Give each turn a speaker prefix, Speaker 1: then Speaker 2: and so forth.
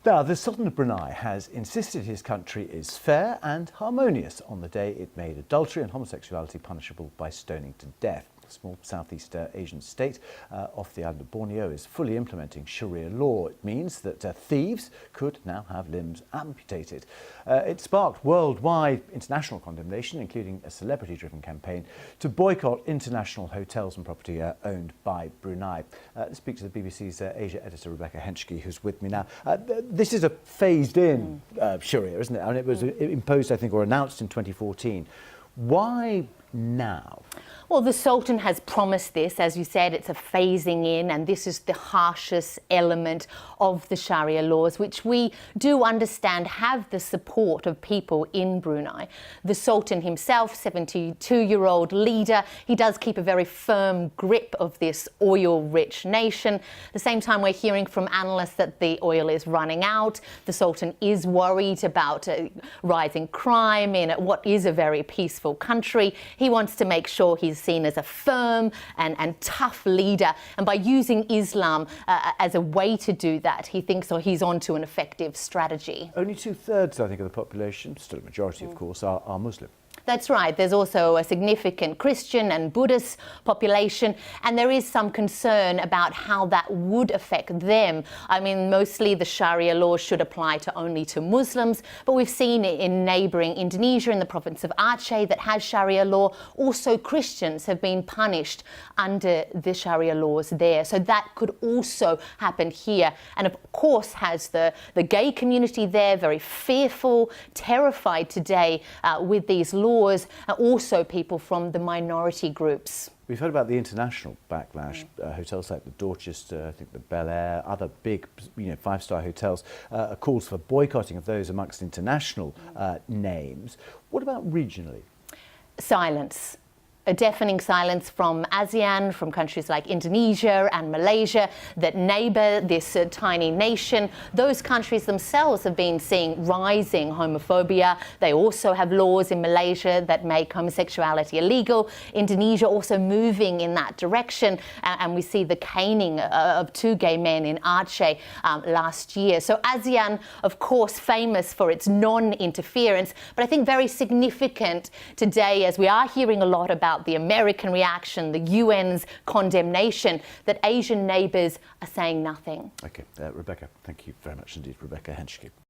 Speaker 1: Now, the Sultan of Brunei has insisted his country is fair and harmonious on the day it made adultery and homosexuality punishable by stoning to death. The small Southeast Asian state off the island of Borneo is fully implementing Sharia law. It means that thieves could now have limbs amputated. It sparked worldwide international condemnation, including a celebrity-driven campaign to boycott international hotels and property owned by Brunei. Let's speak to the BBC's Asia editor, Rebecca Henschke, who's with me now. This is a phased-in Sharia, isn't it? I mean, it was imposed, I think, or announced in 2014. Why now?
Speaker 2: Well, the Sultan has promised this. As you said, it's a phasing in, and this is the harshest element of the Sharia laws, which we do understand have the support of people in Brunei. The Sultan himself, 72-year-old leader, he does keep a very firm grip of this oil-rich nation. At the same time, we're hearing from analysts that the oil is running out. The Sultan is worried about rising crime in what is a very peaceful country. He wants to make sure he's seen as a firm and tough leader, and by using Islam as a way to do that, he thinks he's onto an effective strategy.
Speaker 1: Only 2/3, I think, of the population, still a majority, of course, are Muslim.
Speaker 2: That's right. There's also a significant Christian and Buddhist population, and there is some concern about how that would affect them. I mean, mostly the Sharia law should apply only to Muslims, but we've seen in neighbouring Indonesia, in the province of Aceh, that has Sharia law. Also, Christians have been punished under the Sharia laws there. So that could also happen here. And of course, has the gay community there, very fearful, terrified today with these laws. Also people from the minority groups.
Speaker 1: We've heard about the international backlash. Hotels like the Dorchester, I think the Bel Air, other big, five-star hotels, calls for boycotting of those amongst international names. What about regionally?
Speaker 2: Silence. A deafening silence from ASEAN, from countries like Indonesia and Malaysia that neighbour this tiny nation. Those countries themselves have been seeing rising homophobia. They also have laws in Malaysia that make homosexuality illegal. Indonesia also moving in that direction. And we see the caning of 2 gay men in Aceh last year. So ASEAN, of course, famous for its non-interference, but I think very significant today as we are hearing a lot about the American reaction, the UN's condemnation, that Asian neighbours are saying nothing.
Speaker 1: OK, Rebecca, thank you very much indeed, Rebecca Henschke.